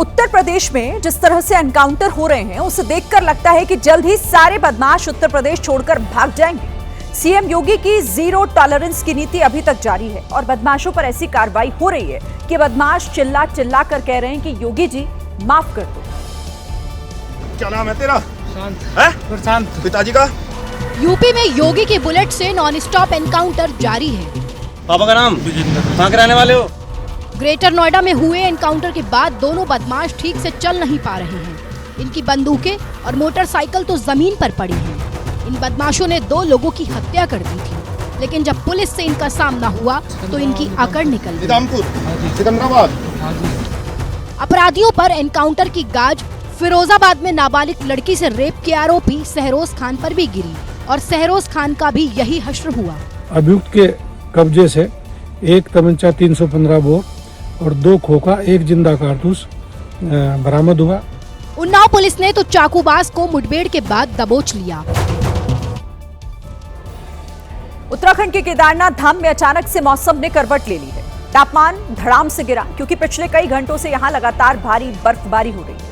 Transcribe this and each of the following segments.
उत्तर प्रदेश में जिस तरह से एनकाउंटर हो रहे हैं उसे देखकर लगता है कि जल्द ही सारे बदमाश उत्तर प्रदेश छोड़कर भाग जाएंगे। सीएम योगी की जीरो टॉलरेंस की नीति अभी तक जारी है और बदमाशों पर ऐसी कार्रवाई हो रही है कि बदमाश चिल्ला चिल्ला कर कह रहे हैं कि योगी जी माफ कर दो। क्या नाम है तेरा? प्रशांत। पिताजी का? यूपी में योगी की बुलेट से नॉन स्टॉप एनकाउंटर जारी है। पापा का नाम? कहाँ के रहने वाले हो? ग्रेटर नोएडा में हुए एनकाउंटर के बाद दोनों बदमाश ठीक से चल नहीं पा रहे हैं। इनकी बंदूकें और मोटरसाइकिल तो जमीन पर पड़ी हैं। इन बदमाशों ने 2 लोगों की हत्या कर दी थी, लेकिन जब पुलिस से इनका सामना हुआ तो इनकी अकड़ निकल गई। सिकंदराबाद। अपराधियों पर एनकाउंटर की गाज फिरोजाबाद में नाबालिग लड़की से रेप के आरोपी सहरोज खान पर भी गिरी और सहरोज खान का भी यही हश्र हुआ। अभियुक्त के कब्जे से 1 तमंचा 315 बोर और 2 खोखा 1 जिंदा कारतूस बरामद हुआ। उन्नाव पुलिस ने तो चाकूबाज को मुठभेड़ के बाद दबोच लिया। उत्तराखंड के केदारनाथ धाम में अचानक से मौसम ने करवट ले ली है। तापमान धड़ाम से गिरा क्योंकि पिछले कई घंटों से यहां लगातार भारी बर्फबारी हो रही है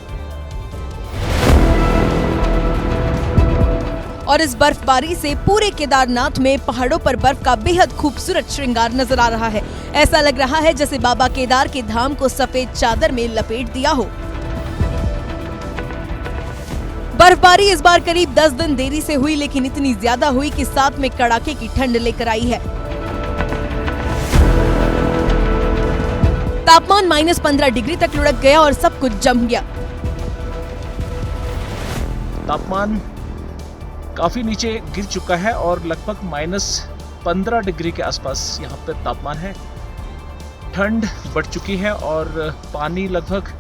और इस बर्फबारी से पूरे केदारनाथ में पहाड़ों पर बर्फ का बेहद खूबसूरत श्रृंगार नजर आ रहा है। ऐसा लग रहा है जैसे बाबा केदार के धाम को सफेद चादर में लपेट दिया हो। बर्फबारी इस बार करीब 10 दिन देरी से हुई, लेकिन इतनी ज्यादा हुई कि साथ में कड़ाके की ठंड लेकर आई है। तापमान -15 डिग्री तक लुढ़क गया और सब कुछ जम गया। तापमान काफी नीचे गिर चुका है और लगभग -15 डिग्री के आसपास यहाँ पर तापमान है। ठंड बढ़ चुकी है और पानी लगभग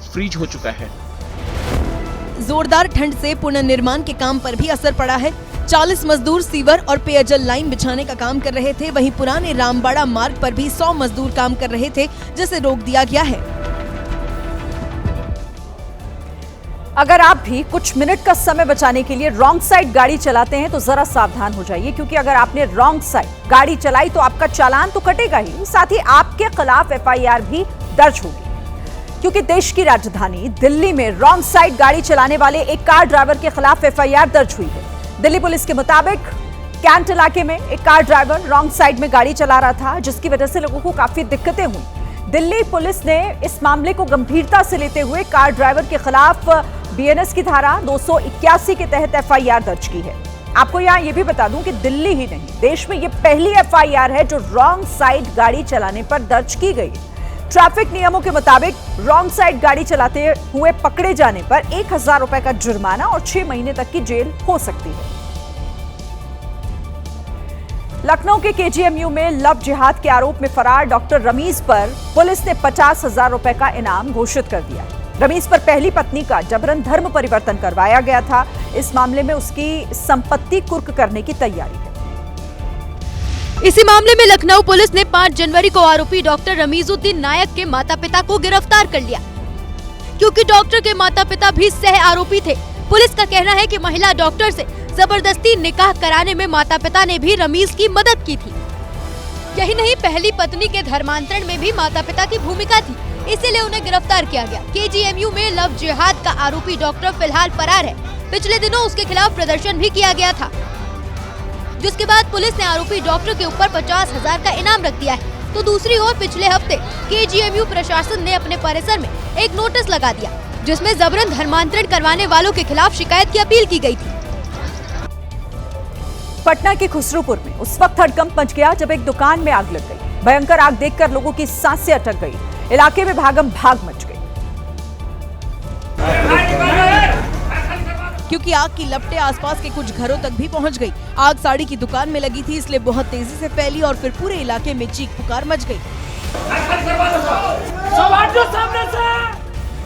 फ्रीज हो चुका है। जोरदार ठंड से पुनर्निर्माण के काम पर भी असर पड़ा है। 40 मजदूर सीवर और पेयजल लाइन बिछाने का काम कर रहे थे। वहीं पुराने रामबाड़ा मार्ग पर भी 100 मजदूर काम कर रहे थे, जिसे रोक दिया गया है। अगर आप भी कुछ मिनट का समय बचाने के लिए रॉन्ग साइड गाड़ी चलाते हैं तो जरा सावधान हो जाइए, क्योंकि अगर आपने रॉन्ग साइड गाड़ी चलाई तो आपका चालान तो कटेगा ही, साथ ही आपके खिलाफ एफआईआर भी दर्ज होगी। क्योंकि देश की राजधानी दिल्ली में रॉन्ग साइड गाड़ी चलाने वाले एक कार ड्राइवर के खिलाफ एफआईआर दर्ज हुई है। दिल्ली पुलिस के मुताबिक कैंट इलाके में एक कार ड्राइवर रॉन्ग साइड में गाड़ी चला रहा था, जिसकी वजह से लोगों को काफी दिक्कतें हुई। दिल्ली पुलिस ने इस मामले को गंभीरता से लेते हुए कार ड्राइवर के खिलाफ बीएनएस की धारा 281 के तहत एफआईआर दर्ज की है। आपको यहाँ ये भी बता दूं कि दिल्ली ही नहीं, देश में ये पहली एफआईआर है जो रॉन्ग साइड गाड़ी चलाने पर दर्ज की गई। ट्रैफिक नियमों के मुताबिक रॉन्ग साइड गाड़ी चलाते हुए पकड़े जाने पर 1000 रुपए का जुर्माना और 6 महीने तक की जेल हो सकती है। लखनऊ के केजीएमयू में लव जिहाद के आरोप में फरार डॉक्टर रमीज पर पुलिस ने 50,000 रुपए का इनाम घोषित कर दिया। रमीज पर पहली पत्नी का जबरन धर्म परिवर्तन करवाया गया था। इस मामले में उसकी संपत्ति कुर्क करने की तैयारी है। इसी मामले में लखनऊ पुलिस ने 5 जनवरी को आरोपी डॉक्टर रमीजुद्दीन नायक के माता-पिता को गिरफ्तार कर लिया, क्योंकि डॉक्टर के माता-पिता भी सह आरोपी थे। पुलिस का कहना है कि महिला डॉक्टर से जबरदस्ती निकाह कराने में माता-पिता ने भी रमीज की मदद की थी। यही नहीं, पहली पत्नी के धर्मांतरण में भी माता-पिता की भूमिका थी, इसीलिए उन्हें गिरफ्तार किया गया। केजीएमयू में लव जिहाद का आरोपी डॉक्टर फिलहाल फरार है। पिछले दिनों उसके खिलाफ प्रदर्शन भी किया गया था, जिसके बाद पुलिस ने आरोपी डॉक्टर के ऊपर 50,000 का इनाम रख दिया है। तो दूसरी ओर पिछले हफ्ते केजीएमयू प्रशासन ने अपने परिसर में एक नोटिस लगा दिया, जिसमें जबरन धर्मांतरण करवाने वालों के खिलाफ शिकायत की अपील की गई थी। पटना के खुसरूपुर में उस वक्त हड़कंप मच गया जब एक दुकान में आग लग गई। भयंकर आग देखकर लोगों की सांसें अटक गई। इलाके में भागम भाग मच गई, क्योंकि आग की लपटें आसपास के कुछ घरों तक भी पहुंच गई। आग साड़ी की दुकान में लगी थी, इसलिए बहुत तेजी से फैली और फिर पूरे इलाके में चीख पुकार मच गई।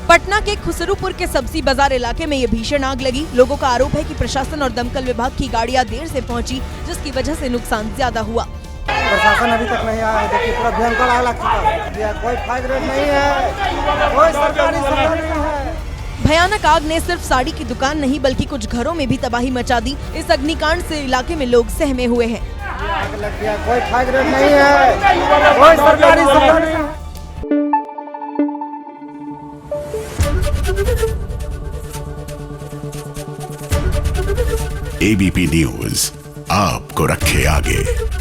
पटना के खुसरूपुर के सब्जी बाजार इलाके में ये भीषण आग लगी। लोगों का आरोप है कि प्रशासन और दमकल विभाग की गाड़ियां देर से पहुंची, जिसकी वजह से नुकसान ज्यादा हुआ। प्रशासन अभी तक नहीं आया है। देखिए पूरा भयंकर आग लग चुका है। कोई फायर ब्रिगेड नहीं है, कोई सरकारी सुविधा नहीं है। भयानक आग ने सिर्फ साड़ी की दुकान नहीं बल्कि कुछ घरों में भी तबाही मचा दी। इस अग्निकांड से इलाके में लोग सहमे हुए हैं। आग लग गया, कोई फायर ब्रिगेड नहीं है, कोई सरकारी सुविधा नहीं है। एबीपी न्यूज आपको रखे आगे।